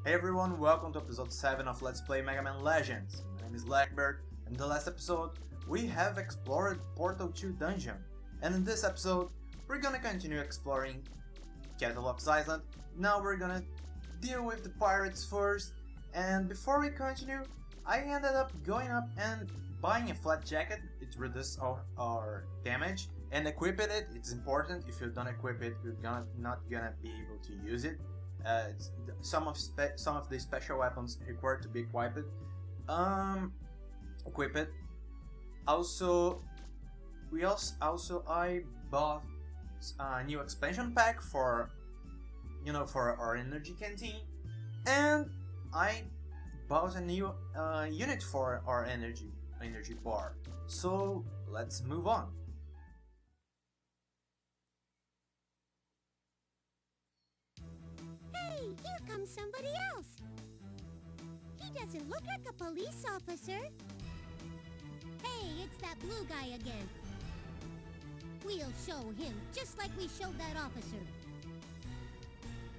Hey everyone, welcome to episode 7 of Let's Play Mega Man Legends. My name is LehanBlack, and in the last episode we have explored Portal 2 dungeon. And in this episode we're gonna continue exploring Kattlelox Island. Now we're gonna deal with the pirates first, and before we continue I ended up going up and buying a flat jacket. It reduces our damage, and equipping it. It's important. If you don't equip it, you're not gonna be able to use it. Some of the special weapons require to be equipped. Equip it. Also, I bought a new expansion pack for for our energy canteen, and I bought a new unit for our energy bar. So let's move on. Here comes somebody else. He doesn't look like a police officer. Hey, it's that blue guy again. We'll show him, just like we showed that officer.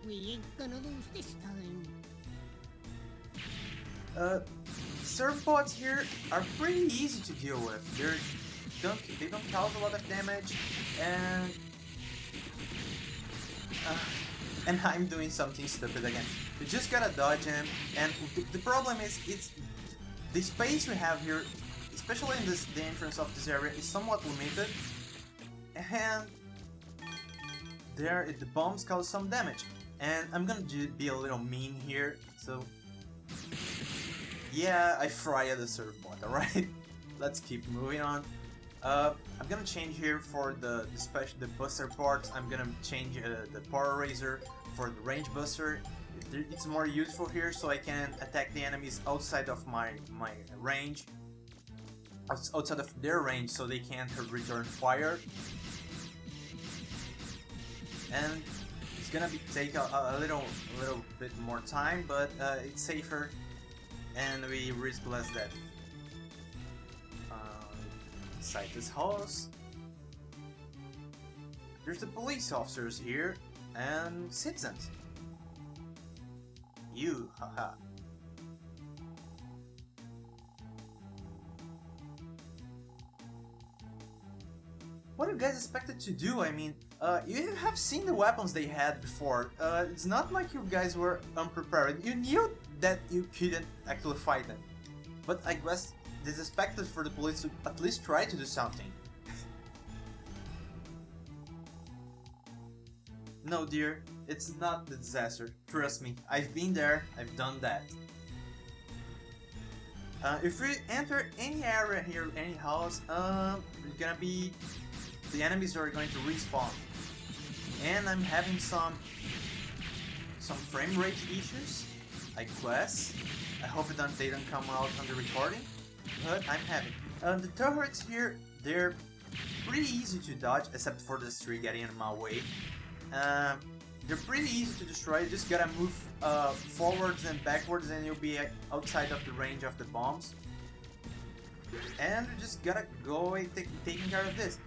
We ain't gonna lose this time. Surfbots here are pretty easy to deal with. They don't cause a lot of damage, and I'm doing something stupid again. You just gotta dodge him, and the problem is the space we have here, especially in the entrance of this area, is somewhat limited, and the bombs cause some damage. And I'm gonna be a little mean here, so yeah, I fried the surfbot. Alright, let's keep moving on. I'm gonna change here for the buster parts. I'm gonna change the power razor for the range buster. It's more useful here, so I can attack the enemies outside of my range, outside of their range, so they can't return fire. And it's gonna take a little bit more time, but it's safer, and we risk less death. Inside this house, there's the police officers here and citizens. You, haha. What are you guys expected to do? I mean, you have seen the weapons they had before. It's not like you guys were unprepared. You knew that you couldn't actually fight them. But I guess this is expected for the police to at least try to do something. No, dear, it's not the disaster. Trust me, I've been there, I've done that. If we enter any area here, any house, the enemies are going to respawn. And I'm having some frame rate issues, I guess. I hope they don't come out on the recording, but I'm having. The turrets here, they're pretty easy to dodge, except for this tree getting in my way. They're pretty easy to destroy. You just gotta move forwards and backwards, and you'll be outside of the range of the bombs. And you just gotta go away taking care of this.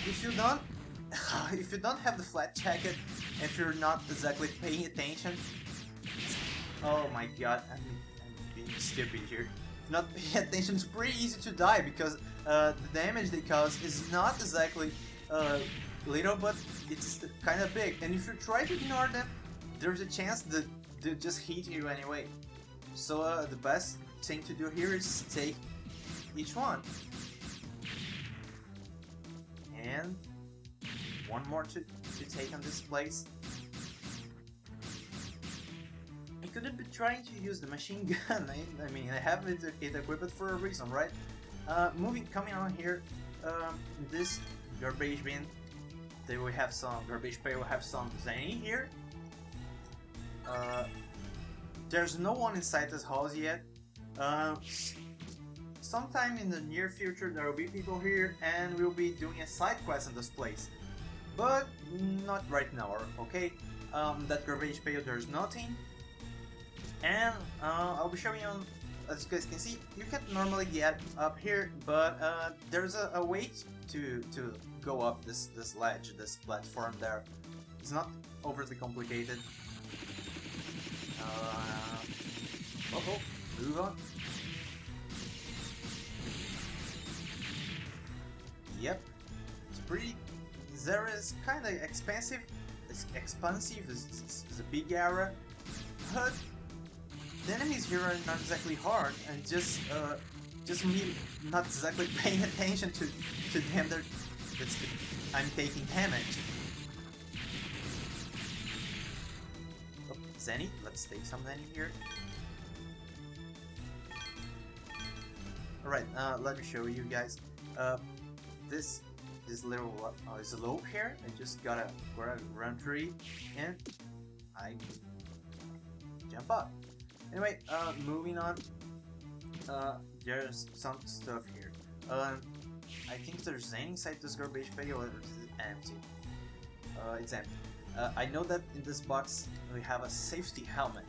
If you don't have the flat jacket, and if you're not exactly paying attention, oh my god, I'm being stupid here. If not paying attention, it's pretty easy to die, because the damage they cause is not exactly little, but it's kind of big. And if you try to ignore them, there's a chance that they'll just hit you anyway. So the best thing to do here is take each one. And one more to take on this place. I could have been trying to use the machine gun. I mean, I have it equipped for a reason, right? Coming on here, this garbage bin. We have some garbage pail. We have some zany here. There's no one inside this house yet. Sometime in the near future there will be people here, and we'll be doing a side quest in this place. But not right now, okay? That garbage pail, there's nothing. And I'll be showing you, as you guys can see, you can't normally get up here, but there's a way to go up this ledge, this platform there. It's not overly complicated. move on. Yep, it's pretty. There is kind of expensive. It's expansive. It's a big area, but the enemies here are not exactly hard, and just me not exactly paying attention to them. I'm taking damage. Oh, Zenny, let's take some Zenny here. Alright, let me show you guys. This little slope here. I just gotta run through it, and I jump up. Anyway, moving on. There's some stuff here. I think there's Zen inside this garbage bag, or is it empty? It's empty. I know that in this box we have a safety helmet,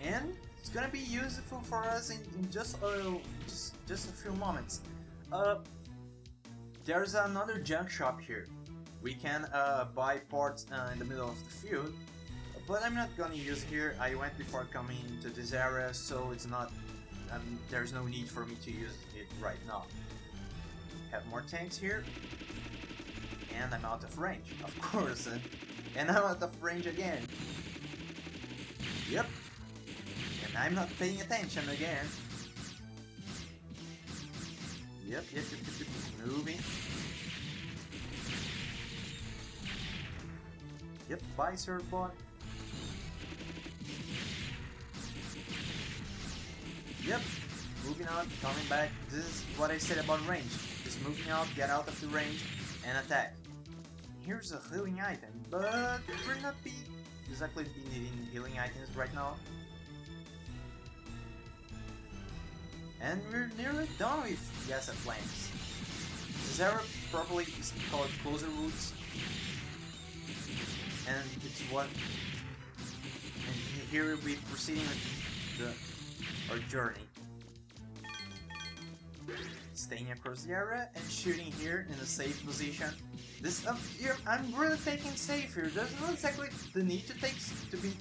and it's gonna be useful for us in just a few moments. There's another junk shop here. We can buy parts in the middle of the field, but I'm not gonna use here. I went before coming into this area, so it's not. There's no need for me to use it right now. Have more tanks here, and I'm out of range, of course, and I'm out of range again. Yep, and I'm not paying attention again. Yep, moving. Yep, bye, Sir Bot. Yep, moving out, coming back. This is what I said about range. Just moving out, get out of the range, and attack. Here's a healing item, but we're not exactly needing healing items right now. And we're nearly done with the asset flames. This area properly is called Closer Roots, and it's what. And here we'll be proceeding with our journey. Staying across the area and shooting here in a safe position. This I'm really taking safe here. There's not exactly the need to be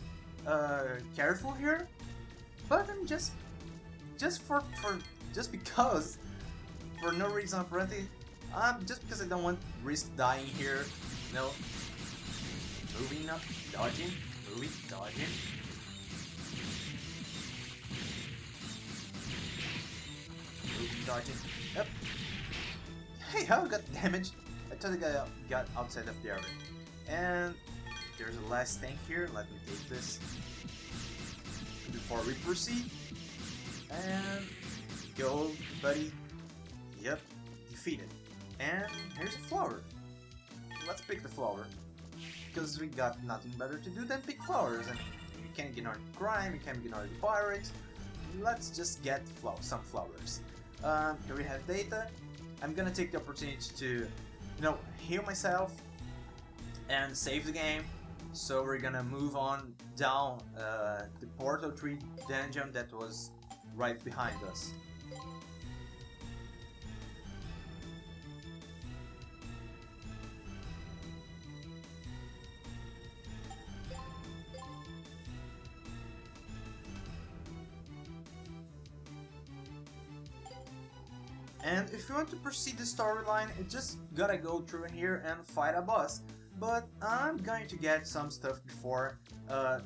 careful here, but I'm just because, for no reason apparently, just because I don't want risk dying here, you know. Moving up, dodging, moving, dodging. Moving, dodging. Yep. Hey, how I got damaged? I totally got outside of the area. And there's a last tank here. Let me take this before we proceed. And go, buddy. Yep, defeated. And here's a flower. Let's pick the flower, because we got nothing better to do than pick flowers. I mean, you can't ignore crime, you can't ignore the pirates. Let's just get some flowers. Here we have data. I'm gonna take the opportunity to, you know, heal myself and save the game. So we're gonna move on down the Portal 3 dungeon that was right behind us. And if you want to proceed the storyline, you just gotta go through here and fight a boss. But I'm going to get some stuff before.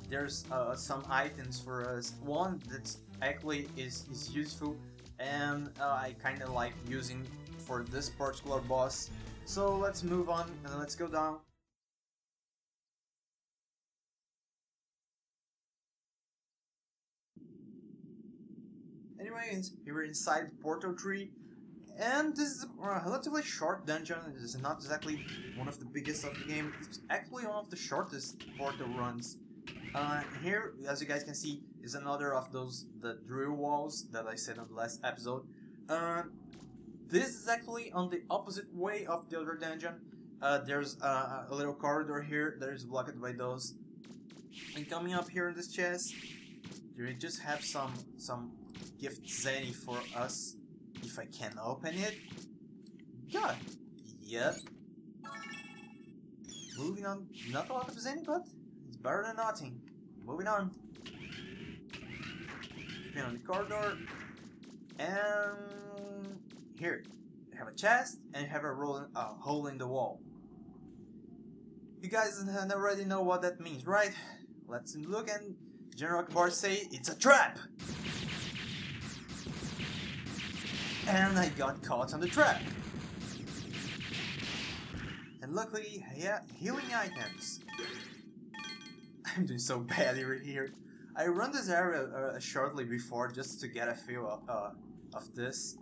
There's some items for us. One that's actually is useful, and I kind of like using for this particular boss. So let's move on and let's go down. Anyway, we're inside Portal 3. And this is a relatively short dungeon. It is not exactly one of the biggest of the game. It's actually one of the shortest portal runs. Here, as you guys can see, is another of the drill walls that I said on the last episode. This is actually on the opposite way of the other dungeon. There's a little corridor here that is blocked by those. And coming up here in this chest, we just have some gift Zenny for us. If I can open it. God. Yep. Moving on. Not a lot of Zenny, but it's better than nothing. Moving on. pin on the corridor, and here you have a chest and you have a hole in the wall. You guys already know what that means, right? Let's look, and General Akbar say it's a trap! And I got caught on the trap. And luckily, yeah, healing items. I'm doing so badly right here. I run this area shortly before just to get a feel of this.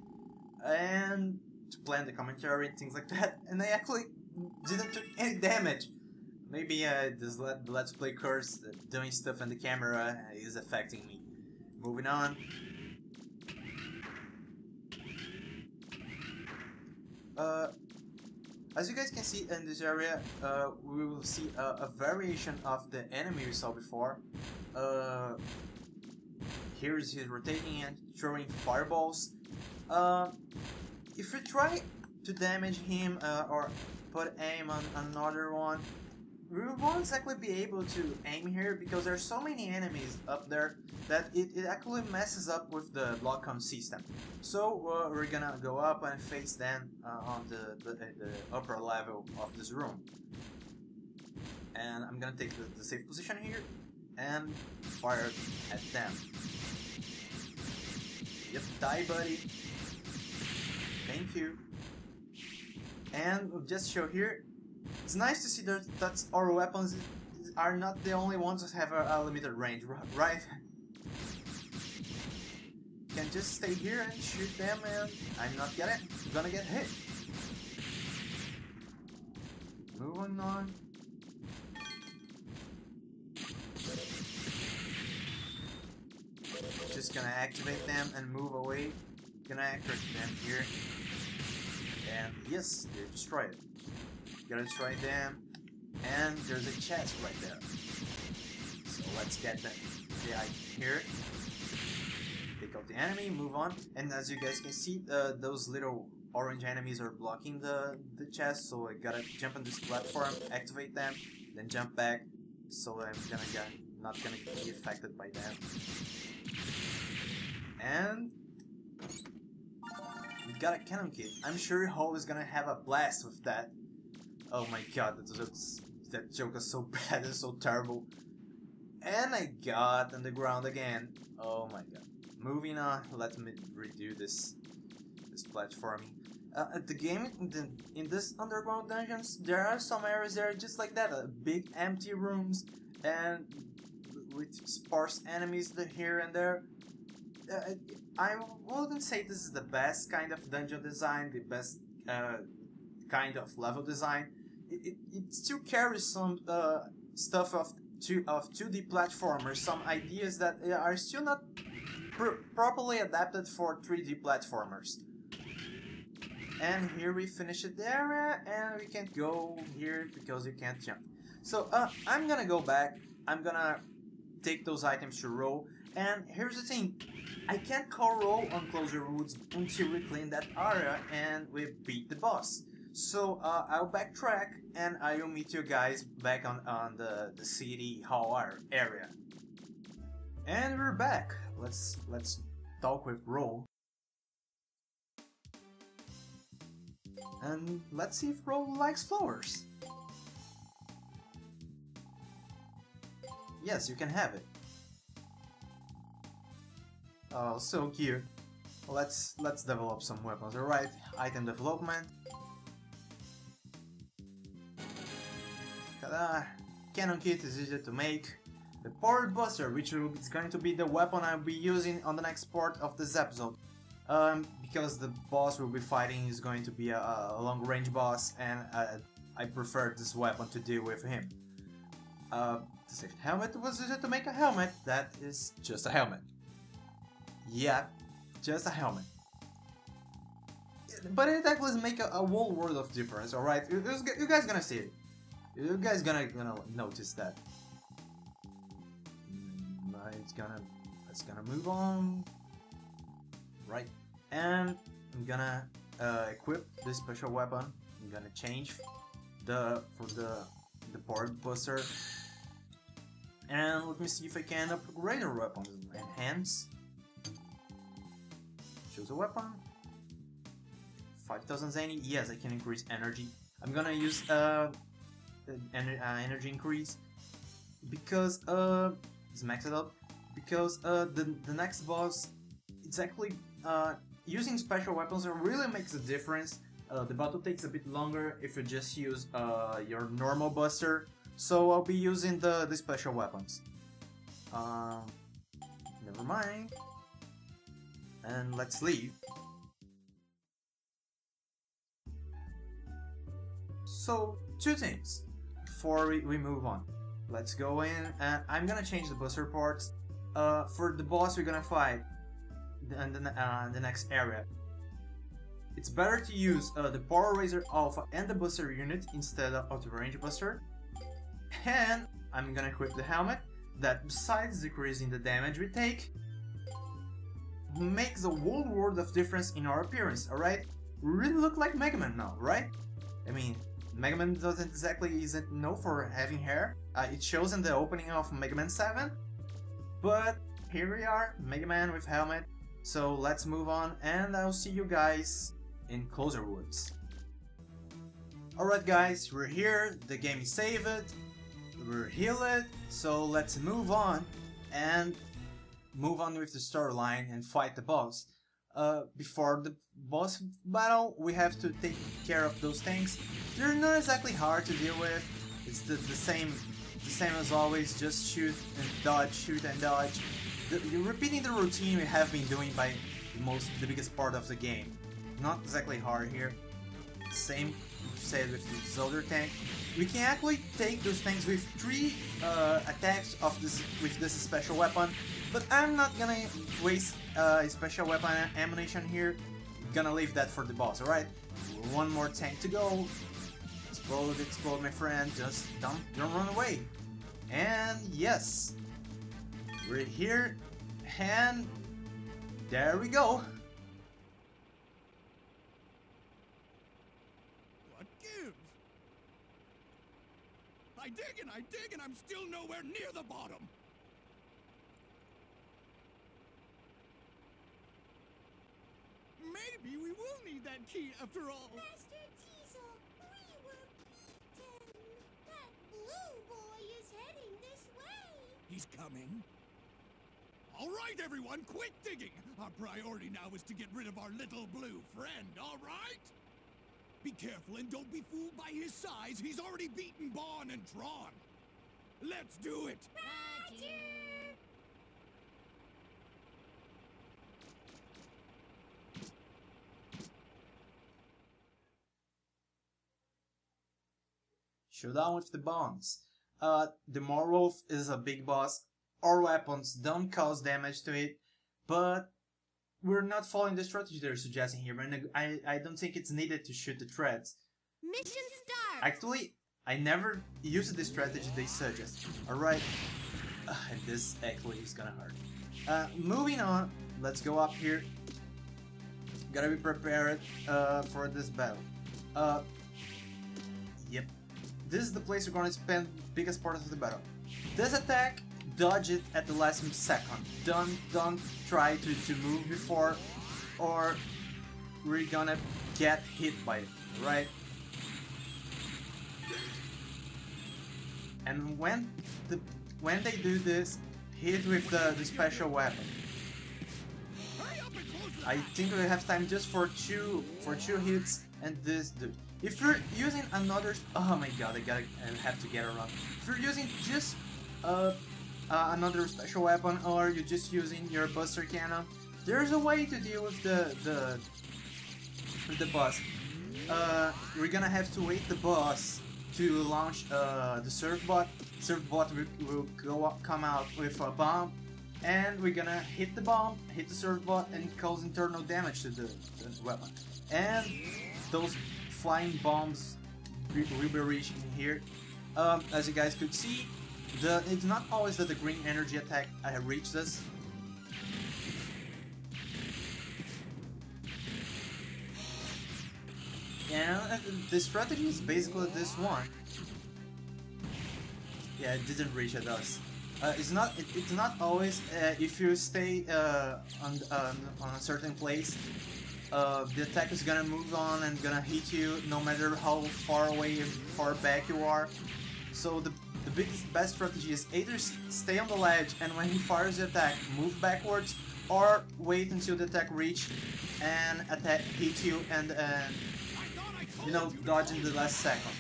And to plan the commentary and things like that. And I actually didn't take any damage. Maybe this Let's Play curse doing stuff on the camera is affecting me. Moving on. As you guys can see in this area, we will see a variation of the enemy we saw before. Here is his rotating and throwing fireballs. If you try to damage him or put aim on another one, we won't exactly be able to aim here because there's so many enemies up there that it actually messes up with the lock-on system. So we're gonna go up and face them on the upper level of this room. And I'm gonna take the safe position here and fire at them. Yep, die buddy. Thank you. And we'll just show here. It's nice to see that our weapons are not the only ones that have a limited range, right? You can just stay here and shoot them, and I'm not gonna get hit. Moving on. Just gonna activate them and move away. Gonna activate them here. And yes, they're destroyed. Gotta destroy them, and there's a chest right there. So let's get that guy here. Take out the enemy, move on, and as you guys can see, those little orange enemies are blocking the chest. So I gotta jump on this platform, activate them, then jump back. So I'm not gonna be affected by them. And we got a cannon kit. I'm sure Ho is gonna have a blast with that. Oh my god, that joke is so bad and so terrible. And I got on the ground again. Oh my god. Moving on, let me redo this platforming. The game, in this underground dungeons, there are some areas that are just like that. Big empty rooms and with sparse enemies here and there. I wouldn't say this is the best kind of dungeon design, the best kind of level design. It still carries some stuff of 2D platformers, some ideas that are still not properly adapted for 3D platformers. And here we finish the area, and we can't go here because you can't jump. So I'm gonna go back, I'm gonna take those items to roll, and here's the thing, I can't call roll on Closer Woods until we clean that area and we beat the boss. So I'll backtrack and I'll meet you guys back on the city hall area. And we're back. Let's talk with Ro. And let's see if Ro likes flowers. Yes, you can have it. Oh, so cute. Let's develop some weapons. Alright, item development. Ta-da! Cannon kit is easy to make. The Powered Buster, which is going to be the weapon I'll be using on the next part of this episode. Because the boss we'll be fighting is going to be a long-range boss, and I prefer this weapon to deal with him. The safety helmet was easy to make a helmet. That is just a helmet. Yeah, just a helmet. But it actually makes a whole world of difference, alright? You guys gonna see it. You guys gonna notice that. It's gonna move on. Right. And I'm gonna equip this special weapon. I'm gonna change for the Powered Buster. And let me see if I can upgrade our weapons. Enhance. a weapon. 5000 zany. Yes, I can increase energy. I'm gonna use energy increase because let's max it up, because the next boss, it's actually using special weapons really makes a difference. The battle takes a bit longer if you just use your normal buster, so I'll be using the special weapons. Never mind. And let's leave. So, two things before we move on. Let's go in, and I'm gonna change the buster parts. For the boss we're gonna fight in the next area, it's better to use the Power Razor Alpha and the buster unit instead of the range buster. And I'm gonna equip the helmet that, besides decreasing the damage we take, makes a whole world of difference in our appearance, alright? We really look like Mega Man now, right? I mean, Mega Man isn't known for having hair. It shows in the opening of Mega Man 7. But here we are, Mega Man with helmet. So let's move on, and I'll see you guys in closer woods. Alright guys, we're here, the game is saved, we're healed, so let's move on and move on with the storyline and fight the boss. Before the boss battle, we have to take care of those things. They're not exactly hard to deal with. It's the same as always. Just shoot and dodge, shoot and dodge. You're repeating the routine we have been doing by the biggest part of the game. Not exactly hard here. Same said with this other tank. We can actually take those tanks with 3 attacks with this special weapon, but I'm not gonna waste special weapon ammunition here. I'm gonna leave that for the boss, alright? One more tank to go. Explode, explode, my friend. Just don't run away. And yes, we're here, and there we go. What gives? I dig, and I'm still nowhere near the bottom. Maybe we will need that key after all. Master Tiesel, we were beaten. That blue boy is heading this way. He's coming. All right, everyone, quit digging. Our priority now is to get rid of our little blue friend, all right? Be careful and don't be fooled by his size. He's already beaten Bonne and Tron. Let's do it. Roger. Showdown with the Bonnes. The Marwolf is a big boss. Our weapons don't cause damage to it, but we're not following the strategy they're suggesting here, and I don't think it's needed to shoot the threads. Mission start. Actually, I never used the strategy they suggest. Alright, this actually is gonna hurt. Moving on, let's go up here. Gotta be prepared for this battle. Yep. This is the place we're gonna spend the biggest part of the battle. This attack, dodge it at the last second. Don't try to move before, or we're gonna get hit by it, right? And when they do this, hit with the special weapon. I think we have time just for two hits, and this dude. If you're using another, oh my god, I have to get around. If you're using just another special weapon, or you're just using your buster cannon, there's a way to deal with the boss. We're gonna have to wait the boss to launch the surfbot. Surfbot will come out with a bomb, and we're gonna hit the bomb, hit the surfbot, and cause internal damage to the weapon. And those flying bombs will be reaching here. As you guys could see, it's not always that the green energy attack reaches us. And the strategy is basically this one. Yeah, it didn't reach at us. It's not always if you stay on a certain place, the attack is gonna move on and gonna hit you no matter how far away, far back you are. So the best strategy is either stay on the ledge and when he fires the attack, move backwards, or wait until the attack reach and hit you and you know, dodge in the last second.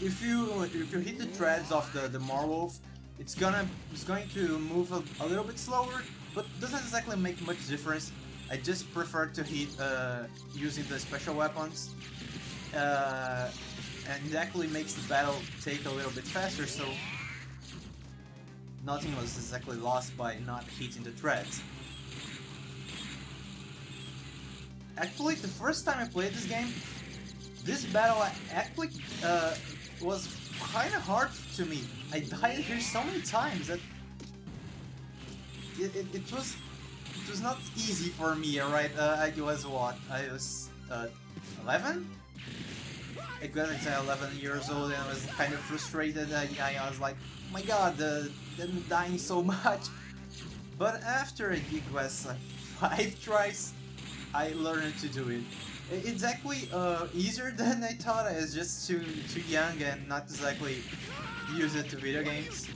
If you hit the treads of the Marwolf, it's going to move a little bit slower, but doesn't exactly make much difference. I just prefer to hit using the special weapons, and it actually makes the battle take a little bit faster, so nothing was exactly lost by not hitting the treads. Actually, the first time I played this game, this battle actually was kind of hard to me. I died here so many times that it was not easy for me. Right? I was what? I was 11. I got to 11 years old and I was kind of frustrated. I was like, oh my god, I'm dying so much. But after I did quest 5 tries, I learned to do it. It's actually easier than I thought. I was just too young and not exactly used to video games.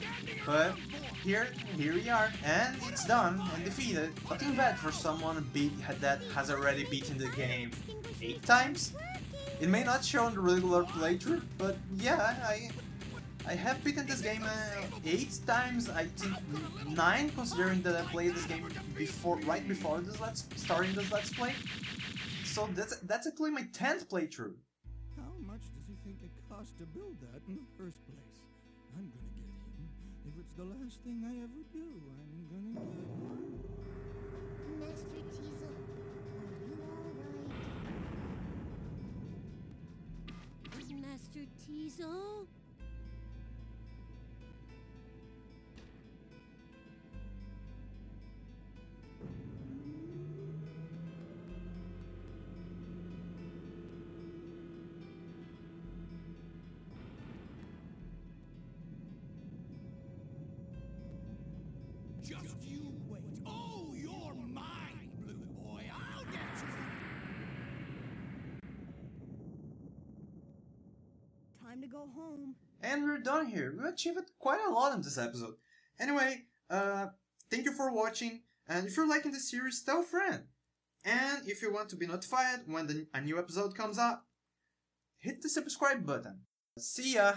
But here we are, and it's done and defeated. Nothing bad for someone that has already beaten the game 8 times. It may not show on the regular playthrough, but yeah, I have beaten this game 8 times. I think 9, considering that I played this game right before starting this Let's Play. So that's actually my 10th playthrough. How much does he think it cost to build that in the first place? I'm gonna get him. If it's the last thing I ever do, I'm gonna get him. Master Tiesel, are you alright? Master Tiesel? Just you wait. Oh, you're mine, Blue Boy. I'll get you. Time to go home. And we're done here. We achieved quite a lot in this episode. Anyway, thank you for watching, and if you're liking this series, tell a friend. And if you want to be notified when a new episode comes up, hit the subscribe button. See ya!